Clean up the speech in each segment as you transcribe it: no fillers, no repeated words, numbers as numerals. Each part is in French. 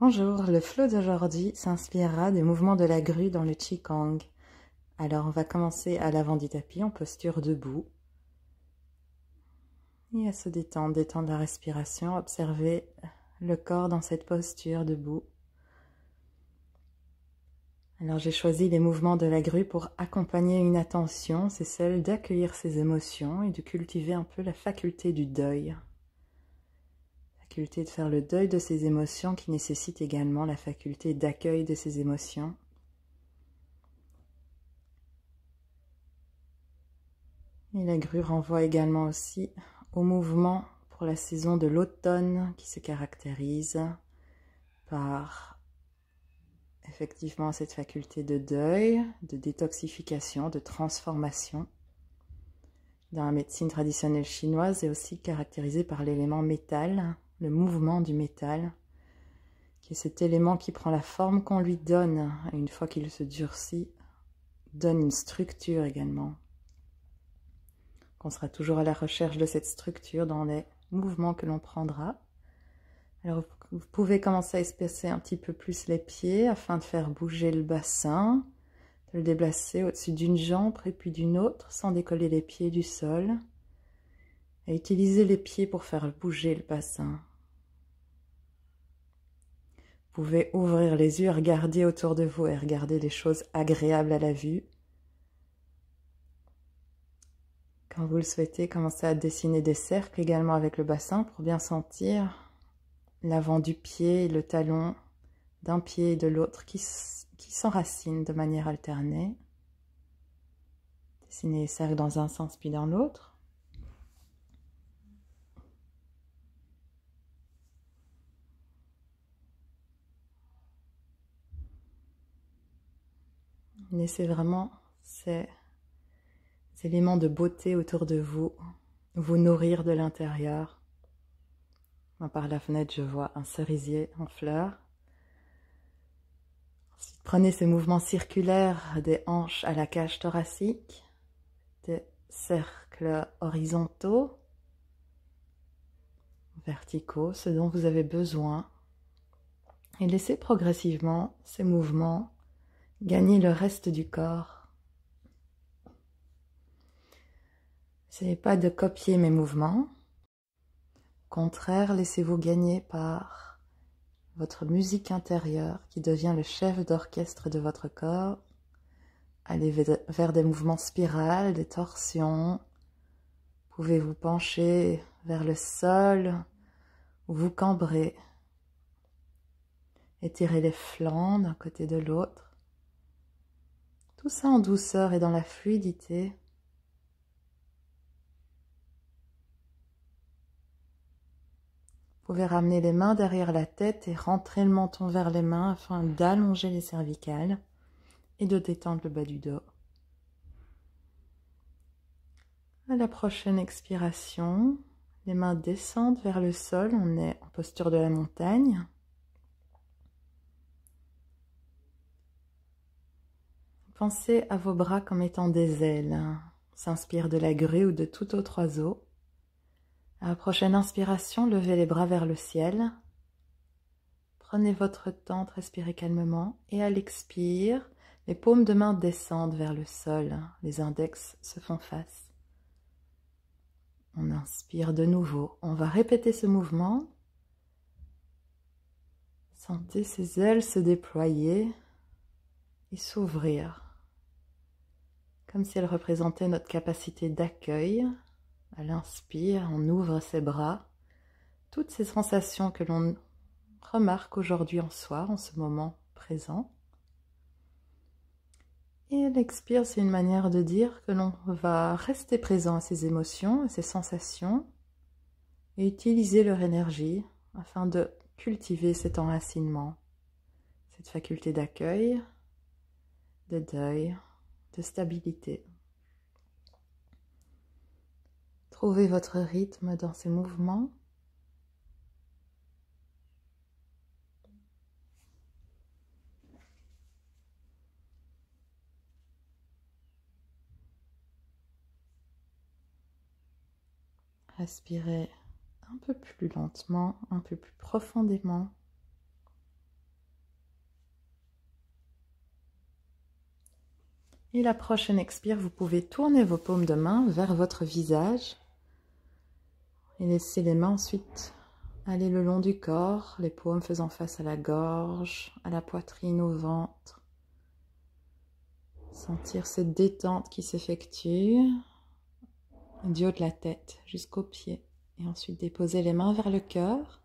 Bonjour, le flow d'aujourd'hui s'inspirera des mouvements de la grue dans le Qigong. Alors on va commencer à l'avant du tapis en posture debout. Et à se détendre la respiration, observer le corps dans cette posture debout. Alors j'ai choisi les mouvements de la grue pour accompagner une attention, c'est celle d'accueillir ses émotions et de cultiver un peu la faculté du deuil. De faire le deuil de ses émotions qui nécessite également la faculté d'accueil de ses émotions. Et la grue renvoie également aussi au mouvement pour la saison de l'automne qui se caractérise par effectivement cette faculté de deuil, de détoxification, de transformation. Dans la médecine traditionnelle chinoise, est aussi caractérisée par l'élément métal, le mouvement du métal, qui est cet élément qui prend la forme qu'on lui donne, et une fois qu'il se durcit, donne une structure également. On sera toujours à la recherche de cette structure dans les mouvements que l'on prendra. Alors vous pouvez commencer à espacer un petit peu plus les pieds afin de faire bouger le bassin, de le déplacer au-dessus d'une jambe et puis d'une autre sans décoller les pieds du sol. Et utiliser les pieds pour faire bouger le bassin. Vous pouvez ouvrir les yeux, regarder autour de vous et regarder les choses agréables à la vue. Quand vous le souhaitez, commencez à dessiner des cercles également avec le bassin pour bien sentir l'avant du pied et le talon d'un pied et de l'autre qui s'enracinent de manière alternée. Dessinez les cercles dans un sens puis dans l'autre. Laissez vraiment ces éléments de beauté autour de vous, vous nourrir de l'intérieur. Par la fenêtre, je vois un cerisier en fleurs. Ensuite, prenez ces mouvements circulaires des hanches à la cage thoracique, des cercles horizontaux, verticaux, ce dont vous avez besoin. Et laissez progressivement ces mouvements gagner le reste du corps. N'essayez pas de copier mes mouvements. Au contraire, laissez-vous gagner par votre musique intérieure qui devient le chef d'orchestre de votre corps. Allez vers des mouvements spirales, des torsions. Vous pouvez vous pencher vers le sol ou vous cambrer. Étirez les flancs d'un côté de l'autre. Tout ça en douceur et dans la fluidité. Vous pouvez ramener les mains derrière la tête et rentrer le menton vers les mains afin d'allonger les cervicales et de détendre le bas du dos. À la prochaine expiration, les mains descendent vers le sol, on est en posture de la montagne. Pensez à vos bras comme étant des ailes. On s'inspire de la grue ou de tout autre oiseau. À la prochaine inspiration, levez les bras vers le ciel. Prenez votre temps de respirer calmement et à l'expire, les paumes de main descendent vers le sol. Les index se font face. On inspire de nouveau. On va répéter ce mouvement. Sentez ces ailes se déployer et s'ouvrir. Comme si elles représentaient notre capacité d'accueil. À l'inspire, on ouvre ses bras. Toutes ces sensations que l'on remarque aujourd'hui en soi, en ce moment présent. Et à l'expire, c'est une manière de dire que l'on va rester présent à ces émotions, à ces sensations, et utiliser leur énergie afin de cultiver cet enracinement, cette faculté d'accueil, de deuil, de stabilité. Trouvez votre rythme dans ces mouvements. Respirez un peu plus lentement, un peu plus profondément. Et la prochaine expire, vous pouvez tourner vos paumes de main vers votre visage et laisser les mains ensuite aller le long du corps, les paumes faisant face à la gorge, à la poitrine, au ventre. Sentir cette détente qui s'effectue du haut de la tête jusqu'aux pieds. Et ensuite déposer les mains vers le cœur.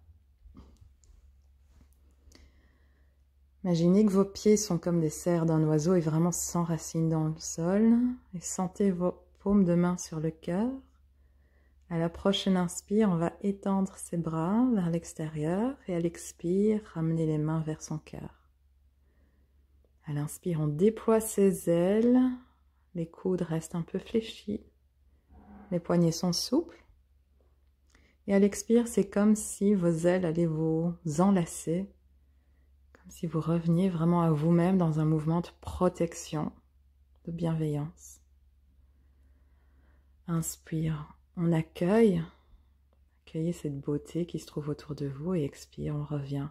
Imaginez que vos pieds sont comme des serres d'un oiseau et vraiment s'enracinent dans le sol. Et sentez vos paumes de main sur le cœur. À la prochaine inspire, on va étendre ses bras vers l'extérieur et à l'expire, ramener les mains vers son cœur. À l'inspire, on déploie ses ailes, les coudes restent un peu fléchis, les poignets sont souples. Et à l'expire, c'est comme si vos ailes allaient vous enlacer, comme si vous reveniez vraiment à vous-même dans un mouvement de protection, de bienveillance. Inspire. On accueillez cette beauté qui se trouve autour de vous et expire, on revient.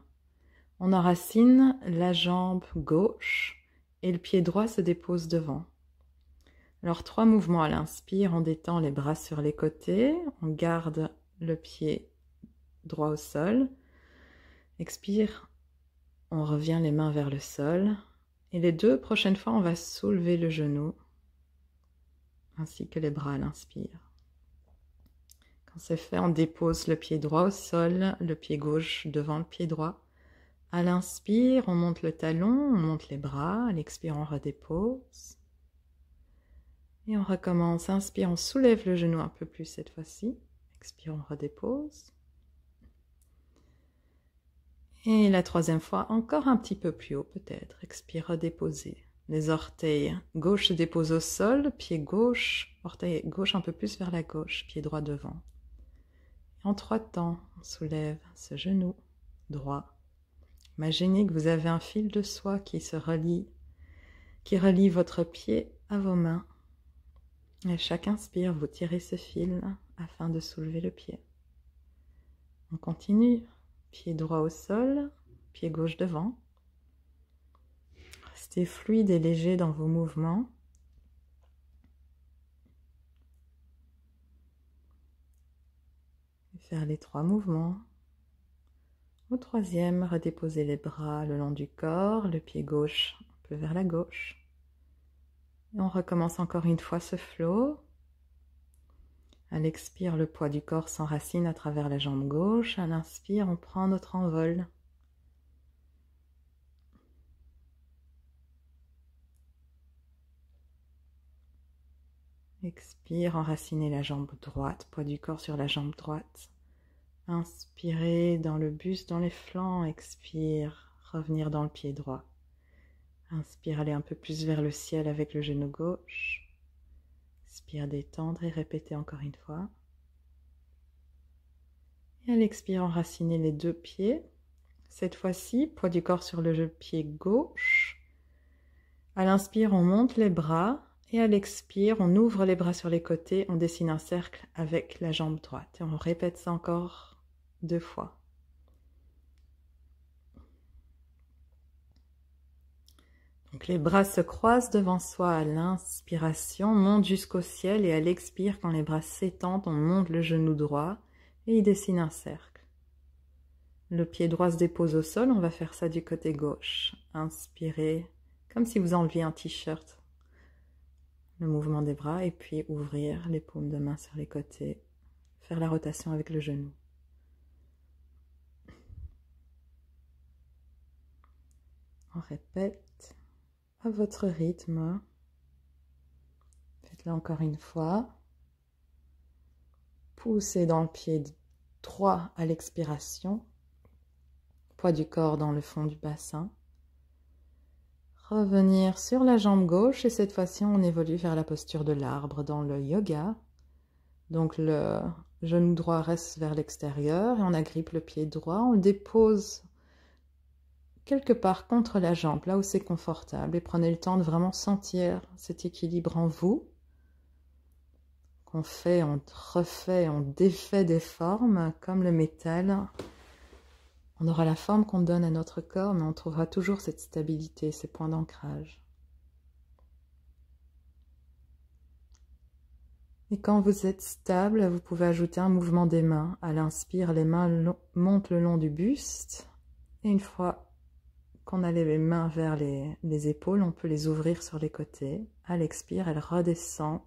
On enracine la jambe gauche et le pied droit se dépose devant. Alors 3 mouvements à l'inspire, on détend les bras sur les côtés, on garde le pied droit au sol. Expire, on revient les mains vers le sol. Et les 2 prochaines fois, on va soulever le genou ainsi que les bras à l'inspire. Quand c'est fait, on dépose le pied droit au sol, le pied gauche devant le pied droit. À l'inspire, on monte le talon, on monte les bras. À l'expire, on redépose. Et on recommence. Inspire, on soulève le genou un peu plus cette fois-ci. Expire, on redépose. Et la 3e fois, encore un petit peu plus haut peut-être. Expire, redéposer. Les orteils gauche se déposent au sol, pied gauche, orteil gauche un peu plus vers la gauche, pied droit devant. En 3 temps, on soulève ce genou droit. Imaginez que vous avez un fil de soie qui relie votre pied à vos mains. Et à chaque inspire, vous tirez ce fil afin de soulever le pied. On continue. Pied droit au sol, pied gauche devant. Restez fluide et léger dans vos mouvements. Faire les 3 mouvements. Au 3e, redéposez les bras le long du corps, le pied gauche un peu vers la gauche. Et on recommence encore une fois ce flow. À l'expire, le poids du corps s'enracine à travers la jambe gauche. À l'inspire, on prend notre envol. Expire, enracinez la jambe droite, poids du corps sur la jambe droite. Inspirez dans le buste, dans les flancs. Expire, revenir dans le pied droit. Inspire, aller un peu plus vers le ciel avec le genou gauche. Expire, détendre et répétez encore une fois. Et à l'expire, enracinez les 2 pieds. Cette fois-ci, poids du corps sur le pied gauche. À l'inspire, on monte les bras. Et à l'expire, on ouvre les bras sur les côtés. On dessine un cercle avec la jambe droite. Et on répète ça encore 2 fois. Donc les bras se croisent devant soi à l'inspiration, monte jusqu'au ciel et à l'expire, quand les bras s'étendent, on monte le genou droit et il dessine un cercle. Le pied droit se dépose au sol, on va faire ça du côté gauche. Inspirez, comme si vous enleviez un t-shirt. Le mouvement des bras et puis ouvrir les paumes de main sur les côtés, faire la rotation avec le genou. On répète à votre rythme. Faites-le encore une fois. Poussez dans le pied droit à l'expiration. Poids du corps dans le fond du bassin. Revenir sur la jambe gauche et cette fois-ci on évolue vers la posture de l'arbre dans le yoga. Donc le genou droit reste vers l'extérieur et on agrippe le pied droit, on le dépose quelque part contre la jambe, là où c'est confortable et prenez le temps de vraiment sentir cet équilibre en vous. Qu'on fait, on refait, on défait des formes comme le métal. On aura la forme qu'on donne à notre corps, mais on trouvera toujours cette stabilité, ces points d'ancrage. Et quand vous êtes stable, vous pouvez ajouter un mouvement des mains. À l'inspire, les mains montent le long du buste. Et une fois qu'on a les mains vers les épaules, on peut les ouvrir sur les côtés. À l'expire, elles redescendent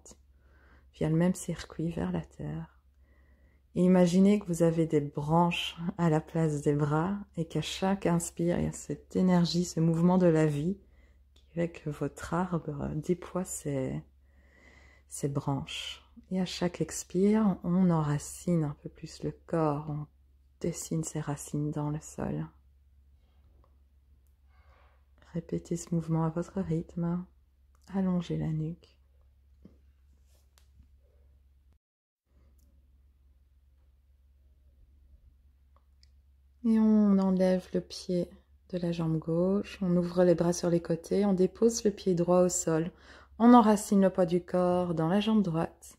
via le même circuit vers la terre. Et imaginez que vous avez des branches à la place des bras et qu'à chaque inspire, il y a cette énergie, ce mouvement de la vie qui fait que votre arbre déploie ses branches. Et à chaque expire, on enracine un peu plus le corps, on dessine ses racines dans le sol. Répétez ce mouvement à votre rythme, allongez la nuque. Et on enlève le pied de la jambe gauche, on ouvre les bras sur les côtés, on dépose le pied droit au sol. On enracine le poids du corps dans la jambe droite.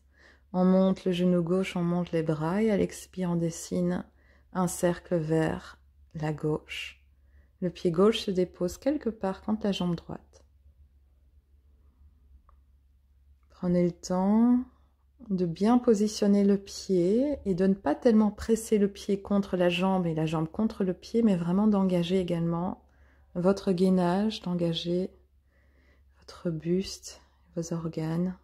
On monte le genou gauche, on monte les bras et à l'expire, on dessine un cercle vers la gauche. Le pied gauche se dépose quelque part contre la jambe droite. Prenez le temps de bien positionner le pied et de ne pas tellement presser le pied contre la jambe et la jambe contre le pied, mais vraiment d'engager également votre gainage, d'engager votre buste, vos organes.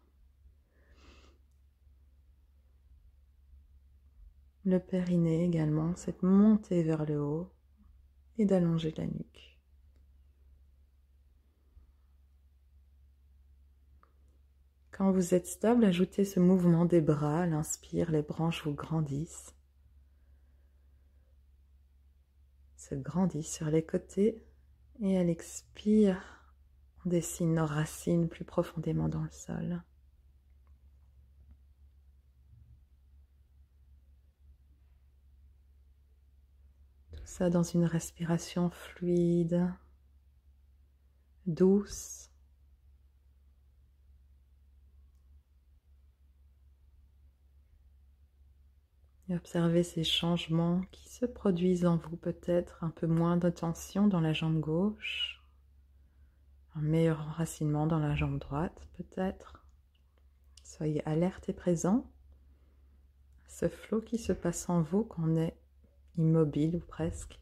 Le périnée également, cette montée vers le haut et d'allonger la nuque. Quand vous êtes stable, ajoutez ce mouvement des bras. À l'inspire, les branches vous grandissent. Se grandissent sur les côtés et à l'expire, on dessine nos racines plus profondément dans le sol. Tout ça dans une respiration fluide, douce. Et observez ces changements qui se produisent en vous, peut-être un peu moins de tension dans la jambe gauche, un meilleur enracinement dans la jambe droite, peut-être. Soyez alerte et présent à ce flot qui se passe en vous quand on est immobile ou presque.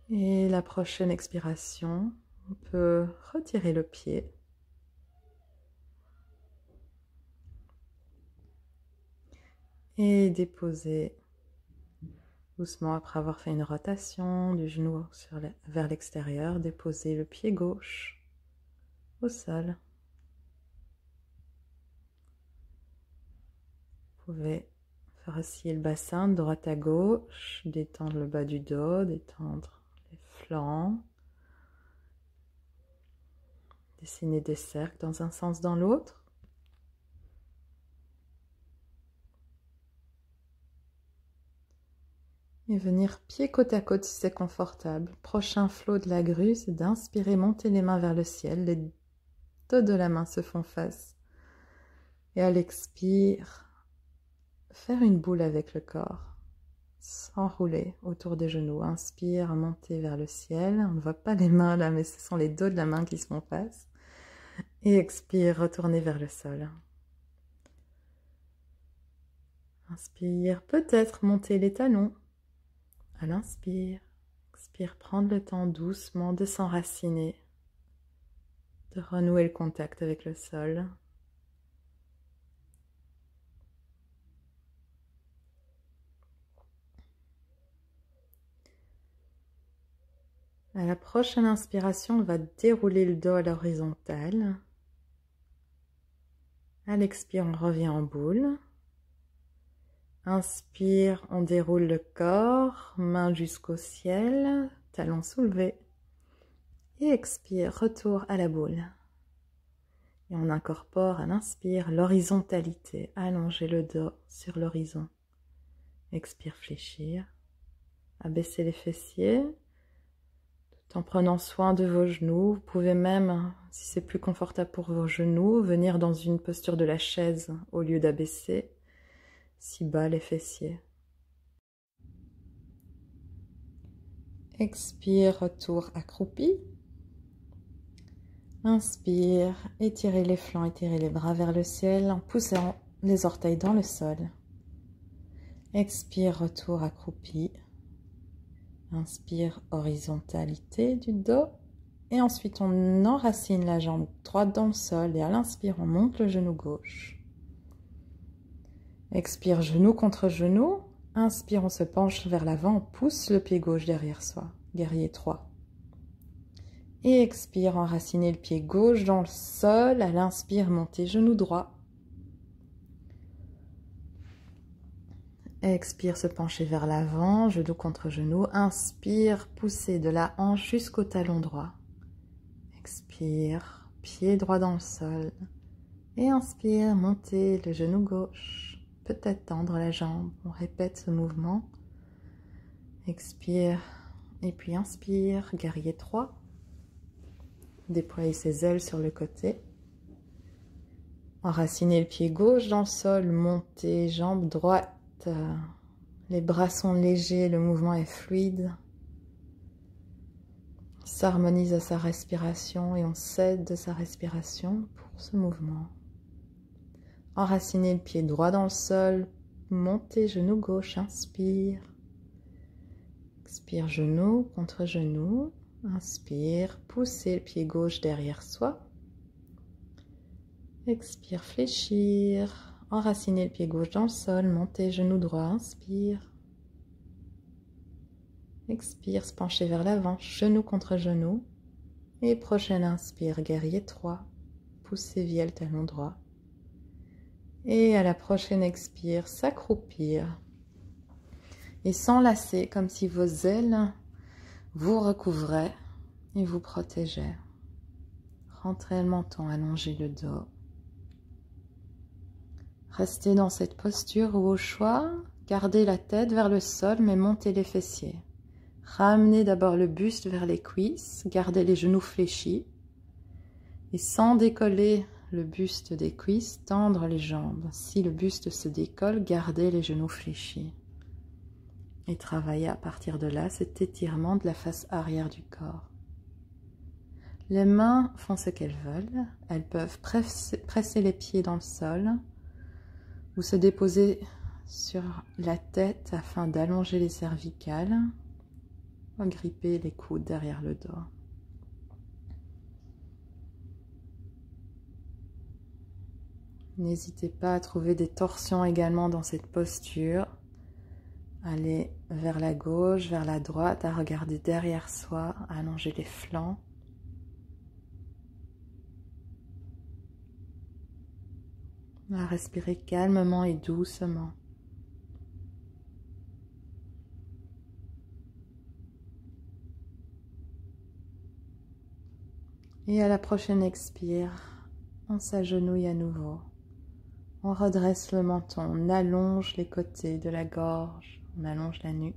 Et la prochaine expiration, on peut retirer le pied. Et déposer doucement après avoir fait une rotation du genou vers l'extérieur, déposer le pied gauche au sol. Vous pouvez faire osciller le bassin de droite à gauche, détendre le bas du dos, détendre les flancs, dessiner des cercles dans un sens dans l'autre. Et venir pied côte à côte si c'est confortable. Prochain flot de la grue, c'est d'inspirer, monter les mains vers le ciel. Les dos de la main se font face. Et à l'expire, faire une boule avec le corps. S'enrouler autour des genoux. Inspire, monter vers le ciel. On ne voit pas les mains là, mais ce sont les dos de la main qui se font face. Et expire, retourner vers le sol. Inspire, peut-être monter les talons. À l'inspire, expire, prendre le temps doucement de s'enraciner, de renouer le contact avec le sol. À la prochaine inspiration, on va dérouler le dos à l'horizontale. À l'expire, on revient en boule. Inspire, on déroule le corps, main jusqu'au ciel, talons soulevés. Et expire, retour à la boule. Et on incorpore à l'inspire l'horizontalité, allonger le dos sur l'horizon. Expire, fléchir, abaisser les fessiers, tout en prenant soin de vos genoux. Vous pouvez même, si c'est plus confortable pour vos genoux, venir dans une posture de la chaise au lieu d'abaisser si bas les fessiers. Expire, retour accroupi. Inspire, étirez les flancs, étirez les bras vers le ciel en poussant les orteils dans le sol. Expire, retour accroupi. Inspire, horizontalité du dos. Et ensuite, on enracine la jambe droite dans le sol. Et à l'inspire, on monte le genou gauche. Expire, genou contre genou. Inspire, on se penche vers l'avant. On pousse le pied gauche derrière soi. Guerrier 3. Et expire, enracinez le pied gauche dans le sol. À l'inspire, montez genou droit. Expire, se pencher vers l'avant, genou contre genou. Inspire, poussez de la hanche jusqu'au talon droit. Expire, pied droit dans le sol. Et inspire, montez le genou gauche. Peut-être tendre la jambe. On répète ce mouvement. Expire, et puis inspire, guerrier 3. Déployez ses ailes sur le côté. Enracinez le pied gauche dans le sol, montez, jambe droite. Les bras sont légers, le mouvement est fluide. On s'harmonise à sa respiration et on s'aide de sa respiration pour ce mouvement. Enracinez le pied droit dans le sol, montez genou gauche, inspire. Expire, genou contre genou. Inspire, poussez le pied gauche derrière soi. Expire, fléchir. Enracinez le pied gauche dans le sol, montez genou droit, inspire. Expire, se pencher vers l'avant, genou contre genou. Et prochaine inspire, guerrier 3. Poussez via le talon droit. Et à la prochaine expire, s'accroupir. Et s'enlacer comme si vos ailes vous recouvraient et vous protégeaient. Rentrez le menton, allongez le dos. Restez dans cette posture où au choix, gardez la tête vers le sol mais montez les fessiers. Ramenez d'abord le buste vers les cuisses, gardez les genoux fléchis. Et sans décoller le buste des cuisses, tendre les jambes. Si le buste se décolle, gardez les genoux fléchis. Et travaillez à partir de là cet étirement de la face arrière du corps. Les mains font ce qu'elles veulent. Elles peuvent presser les pieds dans le sol ou se déposer sur la tête afin d'allonger les cervicales ou gripper les coudes derrière le dos. N'hésitez pas à trouver des torsions également dans cette posture. Allez vers la gauche, vers la droite, à regarder derrière soi, à allonger les flancs. À respirer calmement et doucement. Et à la prochaine expire, on s'agenouille à nouveau. On redresse le menton, on allonge les côtés de la gorge, on allonge la nuque.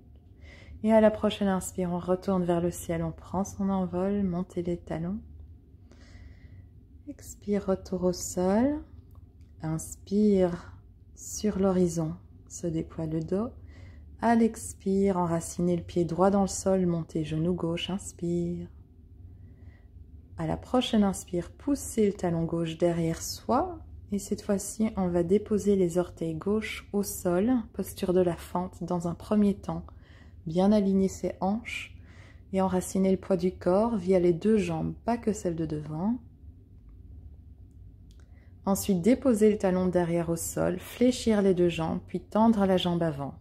Et à la prochaine inspire, on retourne vers le ciel, on prend son envol, montez les talons. Expire, retour au sol. Inspire, sur l'horizon, se déploie le dos. À l'expire, enracinez le pied droit dans le sol, montez genou gauche, inspire. À la prochaine inspire, poussez le talon gauche derrière soi. Et cette fois-ci, on va déposer les orteils gauche au sol, posture de la fente dans un premier temps. Bien aligner ses hanches et enraciner le poids du corps via les deux jambes, pas que celle de devant. Ensuite, déposer le talon derrière au sol, fléchir les deux jambes, puis tendre la jambe avant.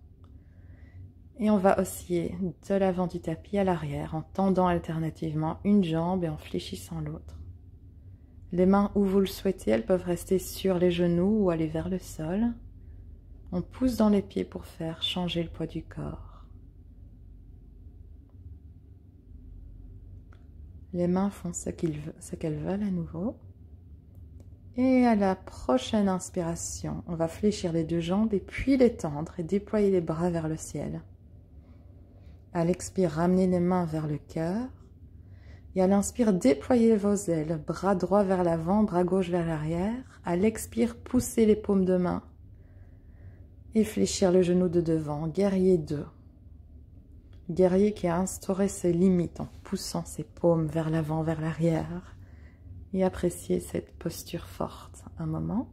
Et on va osciller de l'avant du tapis à l'arrière en tendant alternativement une jambe et en fléchissant l'autre. Les mains où vous le souhaitez, elles peuvent rester sur les genoux ou aller vers le sol. On pousse dans les pieds pour faire changer le poids du corps. Les mains font ce qu'elles veulent à nouveau. Et à la prochaine inspiration, on va fléchir les deux jambes et puis les tendre et déployer les bras vers le ciel. À l'expire, ramenez les mains vers le cœur. Et à l'inspire, déployez vos ailes, bras droit vers l'avant, bras gauche vers l'arrière. À l'expire, poussez les paumes de main et fléchir le genou de devant. Guerrier 2. Guerrier qui a instauré ses limites en poussant ses paumes vers l'avant, vers l'arrière. et appréciez cette posture forte un moment.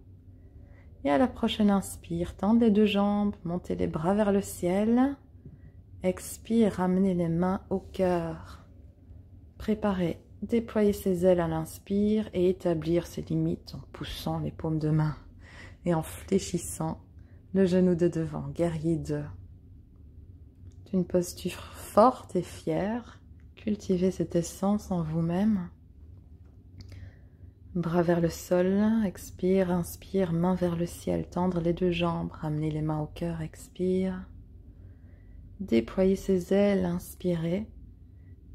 Et à la prochaine inspire, tendez les deux jambes, montez les bras vers le ciel. Expire, ramenez les mains au cœur. Préparez, déployer ses ailes à l'inspire et établir ses limites en poussant les paumes de main et en fléchissant le genou de devant. Guerrier 2. C'est une posture forte et fière. Cultivez cette essence en vous-même. Bras vers le sol, expire, inspire, main vers le ciel, tendre les deux jambes, ramenez les mains au cœur, expire. Déployez ses ailes, inspirez,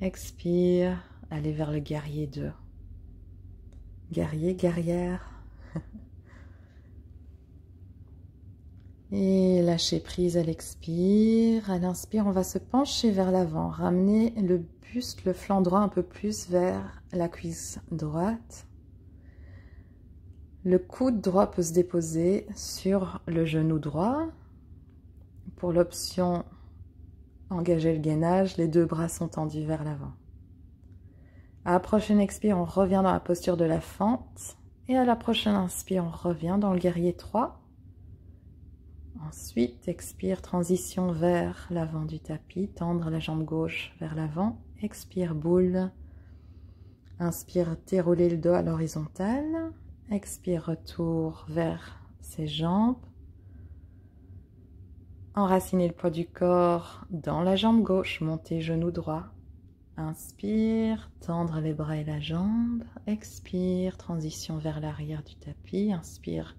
expire, allez vers le guerrier 2. Guerrier, guerrière. Et lâchez prise à l'expire. À l'inspire, on va se pencher vers l'avant, ramener le buste, le flanc droit un peu plus vers la cuisse droite. Le coude droit peut se déposer sur le genou droit. Pour l'option engager le gainage, les deux bras sont tendus vers l'avant. À la prochaine expire, on revient dans la posture de la fente. Et à la prochaine inspire, on revient dans le guerrier 3. Ensuite, expire, transition vers l'avant du tapis, tendre la jambe gauche vers l'avant. Expire, boule. Inspire, dérouler le dos à l'horizontale. Expire, retour vers ses jambes. Enracinez le poids du corps dans la jambe gauche, montez genou droit. Inspire, tendre les bras et la jambe. Expire, transition vers l'arrière du tapis. Inspire,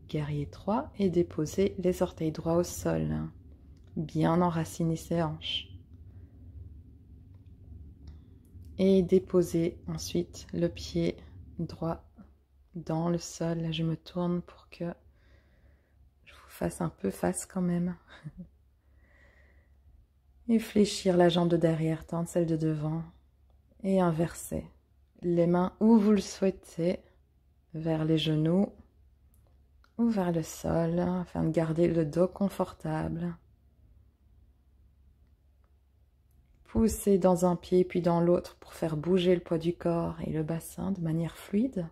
guerrier 3 et déposez les orteils droits au sol. Bien enraciner ses hanches. Et déposez ensuite le pied droit dans le sol. Là, je me tourne pour que je vous fasse un peu face quand même. Et fléchir la jambe de derrière, tendre celle de devant. Et inverser. Les mains où vous le souhaitez, vers les genoux ou vers le sol, afin de garder le dos confortable. Poussez dans un pied puis dans l'autre pour faire bouger le poids du corps et le bassin de manière fluide.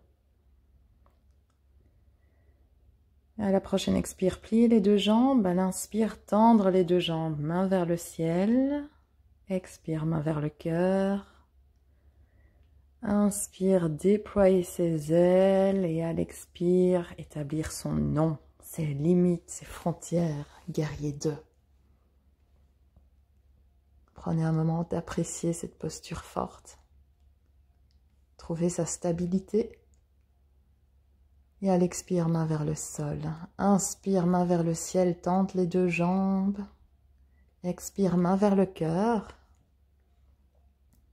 À la prochaine expire, pliez les deux jambes. À l'inspire, tendre les deux jambes, main vers le ciel. Expire, main vers le cœur. Inspire, déployer ses ailes et à l'expire, établir son nom, ses limites, ses frontières. Guerrier 2. Prenez un moment d'apprécier cette posture forte. Trouvez sa stabilité. Et à l'expire, main vers le sol. Inspire, main vers le ciel, tente les deux jambes. Expire, main vers le cœur.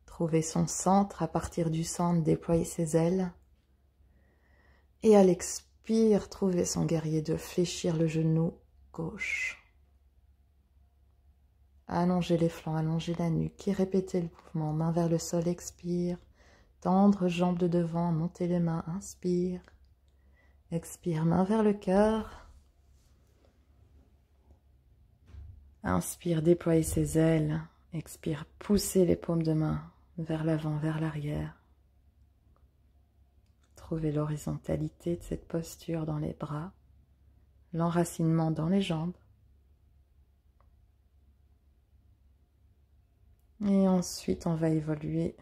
Trouvez son centre. À partir du centre, déployez ses ailes. Et à l'expire, trouvez son guerrier 2, fléchir le genou gauche. Allongez les flancs, allongez la nuque et répétez le mouvement. Main vers le sol, expire. Tendre jambe de devant, montez les mains, inspire. Expire, main vers le cœur. Inspire, déployez ses ailes. Expire, poussez les paumes de main vers l'avant, vers l'arrière. Trouvez l'horizontalité de cette posture dans les bras, l'enracinement dans les jambes. Et ensuite, on va évoluer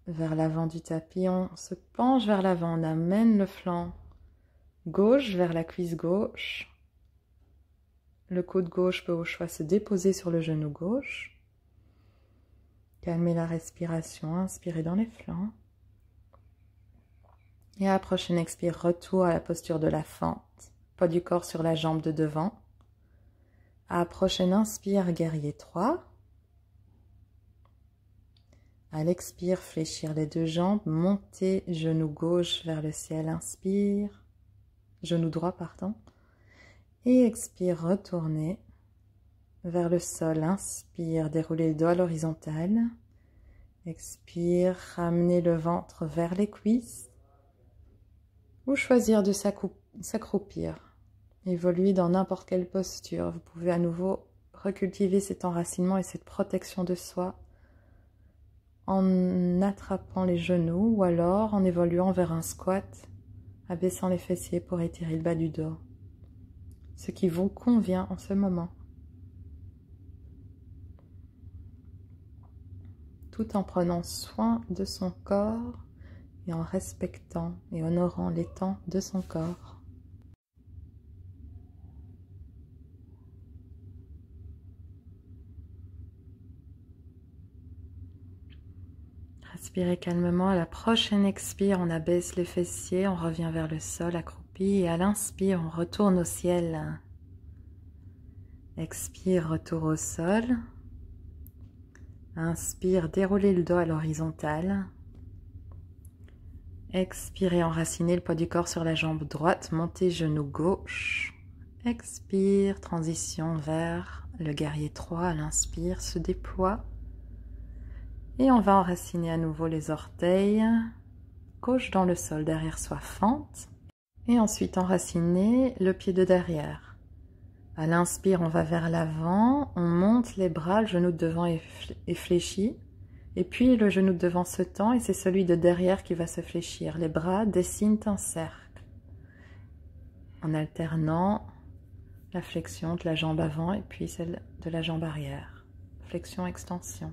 vers l'avant du tapis. On se penche vers l'avant, on amène le flanc gauche vers la cuisse gauche. Le coude gauche peut au choix se déposer sur le genou gauche. Calmez la respiration, inspirez dans les flancs. Et à la prochaine expire, retour à la posture de la fente. Poids du corps sur la jambe de devant. À la prochaine inspire, guerrier 3. À l'expire, fléchir les deux jambes, monter genou gauche vers le ciel, inspire, genou droit, pardon, et expire, retourner vers le sol, inspire, dérouler le dos à l'horizontale, expire, ramener le ventre vers les cuisses, ou choisir de s'accroupir, évoluer dans n'importe quelle posture. Vous pouvez à nouveau recultiver cet enracinement et cette protection de soi en attrapant les genoux ou alors en évoluant vers un squat, abaissant les fessiers pour étirer le bas du dos. Ce qui vous convient en ce moment. Tout en prenant soin de son corps et en respectant et honorant les temps de son corps. Respirez calmement. À la prochaine expire, on abaisse les fessiers, on revient vers le sol accroupi et à l'inspire, on retourne au ciel. Expire, retour au sol. Inspire, déroulez le dos à l'horizontale. Expirez, enracinez le poids du corps sur la jambe droite, montez genou gauche. Expire, transition vers le guerrier 3. À l'inspire, se déploie. Et on va enraciner à nouveau les orteils. Gauche dans le sol, derrière soi, fente. Et ensuite enraciner le pied de derrière. À l'inspire, on va vers l'avant, on monte les bras, le genou de devant est fléchi. Et puis le genou de devant se tend et c'est celui de derrière qui va se fléchir. Les bras dessinent un cercle. En alternant la flexion de la jambe avant et puis celle de la jambe arrière. Flexion, extension.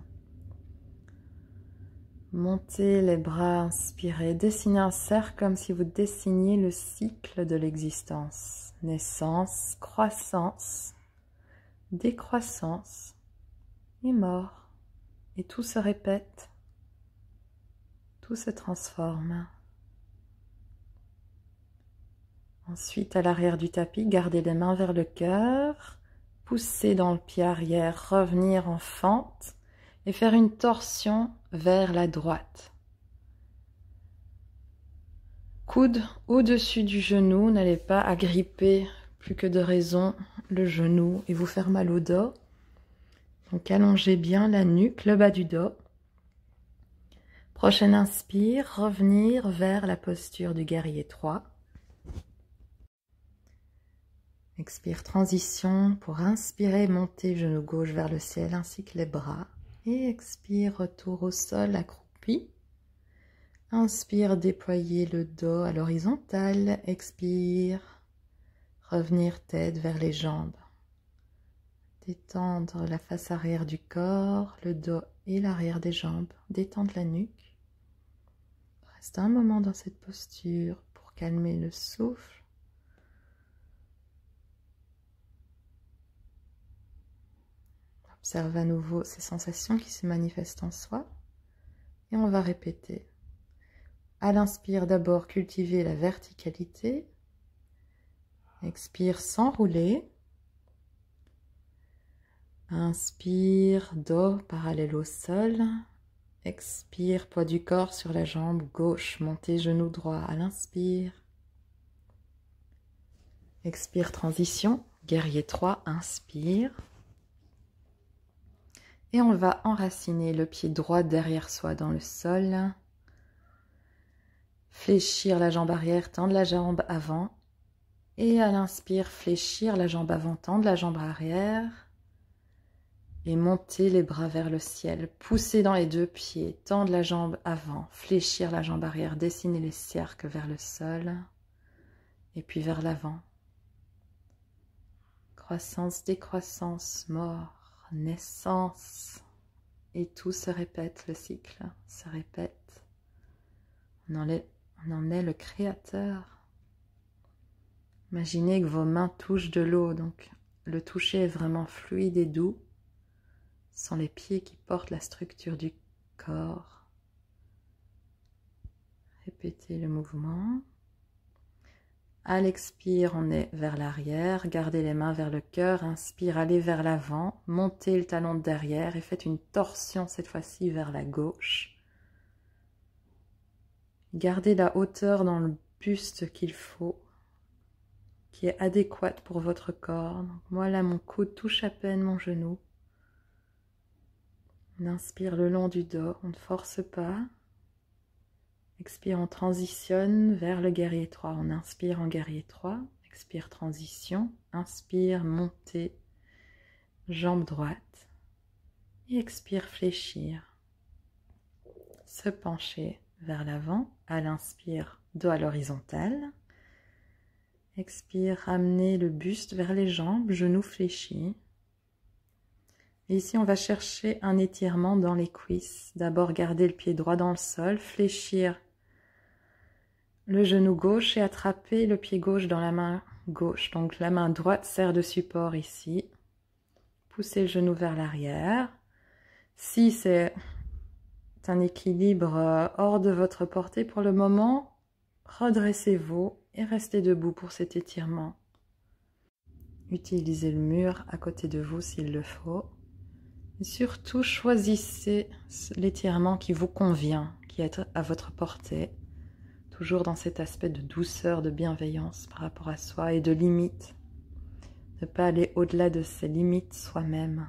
Montez les bras, inspirez, dessinez un cercle comme si vous dessiniez le cycle de l'existence. Naissance, croissance, décroissance et mort. Et tout se répète, tout se transforme. Ensuite, à l'arrière du tapis, gardez les mains vers le cœur, poussez dans le pied arrière, revenir en fente et faire une torsion vers la droite. Coude au-dessus du genou, n'allez pas agripper plus que de raison le genou et vous faire mal au dos. Donc allongez bien la nuque, le bas du dos. Prochaine inspire, revenir vers la posture du guerrier 3. Expire, transition pour inspirer, monter genou gauche vers le ciel ainsi que les bras. Et expire, retour au sol accroupi. Inspire, déployer le dos à l'horizontale. Expire, revenir tête vers les jambes. Détendre la face arrière du corps, le dos et l'arrière des jambes. Détendre la nuque. Reste un moment dans cette posture pour calmer le souffle. Observe à nouveau ces sensations qui se manifestent en soi. Et on va répéter. À l'inspire, d'abord, cultiver la verticalité. Expire, s'enrouler. Inspire, dos parallèle au sol. Expire, poids du corps sur la jambe gauche. Montez genou droit à l'inspire. Expire, transition. Guerrier 3, inspire. Et on va enraciner le pied droit derrière soi dans le sol. Fléchir la jambe arrière, tendre la jambe avant. Et à l'inspire, fléchir la jambe avant, tendre la jambe arrière. Et monter les bras vers le ciel. Pousser dans les deux pieds, tendre la jambe avant, fléchir la jambe arrière, dessiner les cercles vers le sol. Et puis vers l'avant. Croissance, décroissance, mort. Naissance, et tout se répète, le cycle se répète. On en est le créateur. Imaginez que vos mains touchent de l'eau, donc le toucher est vraiment fluide et doux. Ce sont les pieds qui portent la structure du corps. Répétez le mouvement. À l'expire, on est vers l'arrière, gardez les mains vers le cœur, inspire, allez vers l'avant, montez le talon de derrière et faites une torsion cette fois-ci vers la gauche. Gardez la hauteur dans le buste qu'il faut, qui est adéquate pour votre corps. Donc, moi là, mon coude touche à peine mon genou. On inspire le long du dos, on ne force pas. Expire, on transitionne vers le guerrier 3. On inspire en guerrier 3. Expire, transition. Inspire, montée, jambe droite. Et expire, fléchir. se pencher vers l'avant. À l'inspire, dos à l'horizontale. Expire, ramener le buste vers les jambes, genoux fléchis. Et ici, on va chercher un étirement dans les cuisses. D'abord, garder le pied droit dans le sol, fléchir le genou gauche et attraper le pied gauche dans la main gauche. Donc, la main droite sert de support ici. Poussez le genou vers l'arrière. Si c'est un équilibre hors de votre portée pour le moment, redressez-vous et restez debout pour cet étirement. Utilisez le mur à côté de vous s'il le faut. Et surtout, choisissez l'étirement qui vous convient, qui est à votre portée. Toujours dans cet aspect de douceur, de bienveillance par rapport à soi et de limite. Ne pas aller au-delà de ses limites soi-même.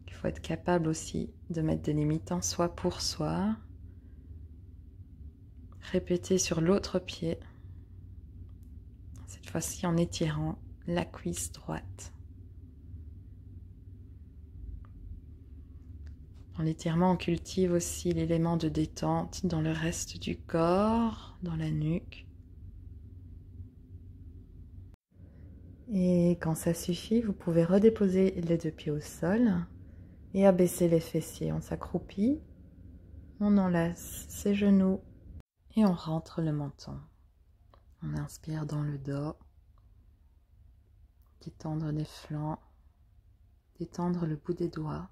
Il faut être capable aussi de mettre des limites en soi pour soi. Répétez sur l'autre pied. Cette fois-ci en étirant la cuisse droite. Dans l'étirement, on cultive aussi l'élément de détente dans le reste du corps, dans la nuque. Et quand ça suffit, vous pouvez redéposer les deux pieds au sol et abaisser les fessiers. On s'accroupit, on enlace ses genoux et on rentre le menton. On inspire dans le dos, détendre les flancs, détendre le bout des doigts.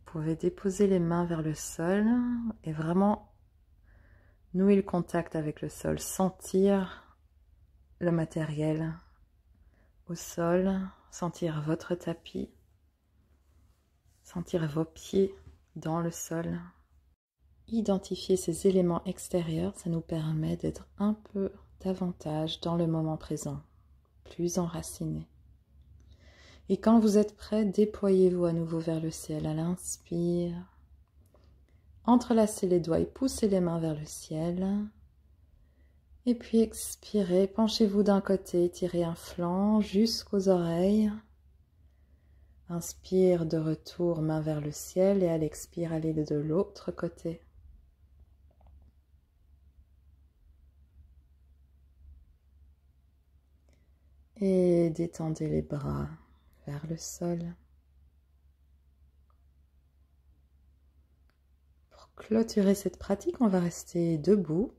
Vous pouvez déposer les mains vers le sol et vraiment nouer le contact avec le sol, sentir le matériel au sol, sentir votre tapis, sentir vos pieds dans le sol. Identifier ces éléments extérieurs, ça nous permet d'être un peu davantage dans le moment présent, plus enraciné. Et quand vous êtes prêt, déployez-vous à nouveau vers le ciel à l'inspire. Entrelacez les doigts et poussez les mains vers le ciel. Et puis expirez, penchez-vous d'un côté, tirez un flanc jusqu'aux oreilles. Inspire de retour, main vers le ciel et à l'expire, allez de l'autre côté. Et détendez les bras vers le sol. Pour clôturer cette pratique, on va rester debout.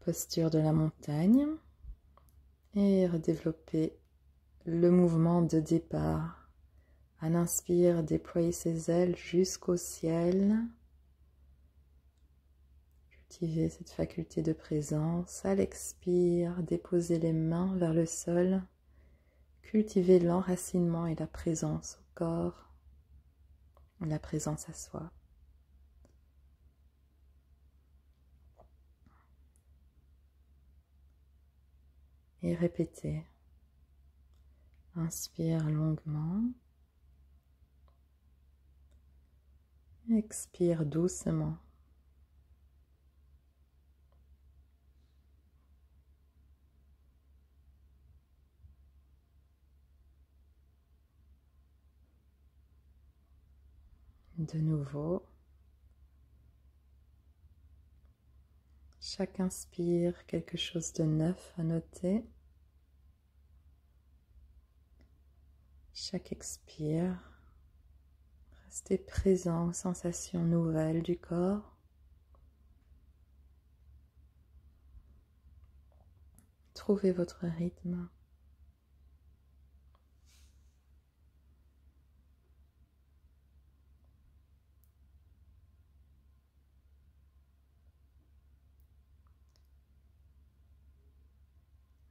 Posture de la montagne. Et redévelopper le mouvement de départ. À l'inspire, déployez ses ailes jusqu'au ciel. Cultivez cette faculté de présence. À l'expire, déposez les mains vers le sol. Cultivez l'enracinement et la présence au corps, la présence à soi. Et répétez. Inspire longuement. Expire doucement. De nouveau, chaque inspire, quelque chose de neuf à noter. Chaque expire, restez présent aux sensations nouvelles du corps. Trouvez votre rythme.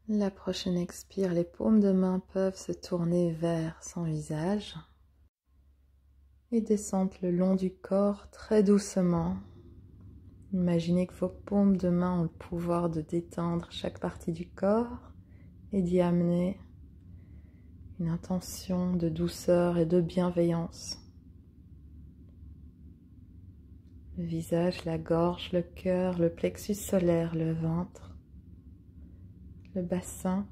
La prochaine expire, les paumes de main peuvent se tourner vers son visage et descendre le long du corps très doucement. Imaginez que vos paumes de main ont le pouvoir de détendre chaque partie du corps et d'y amener une intention de douceur et de bienveillance. Le visage, la gorge, le cœur, le plexus solaire, le ventre. le bassin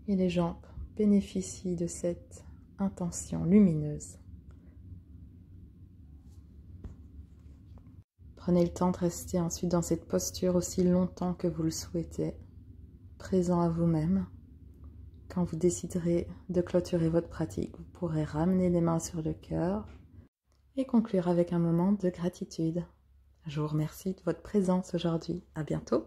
et les jambes bénéficient de cette intention lumineuse. Prenez le temps de rester ensuite dans cette posture aussi longtemps que vous le souhaitez, présent à vous-même. Quand vous déciderez de clôturer votre pratique, vous pourrez ramener les mains sur le cœur et conclure avec un moment de gratitude. Je vous remercie de votre présence aujourd'hui. À bientôt.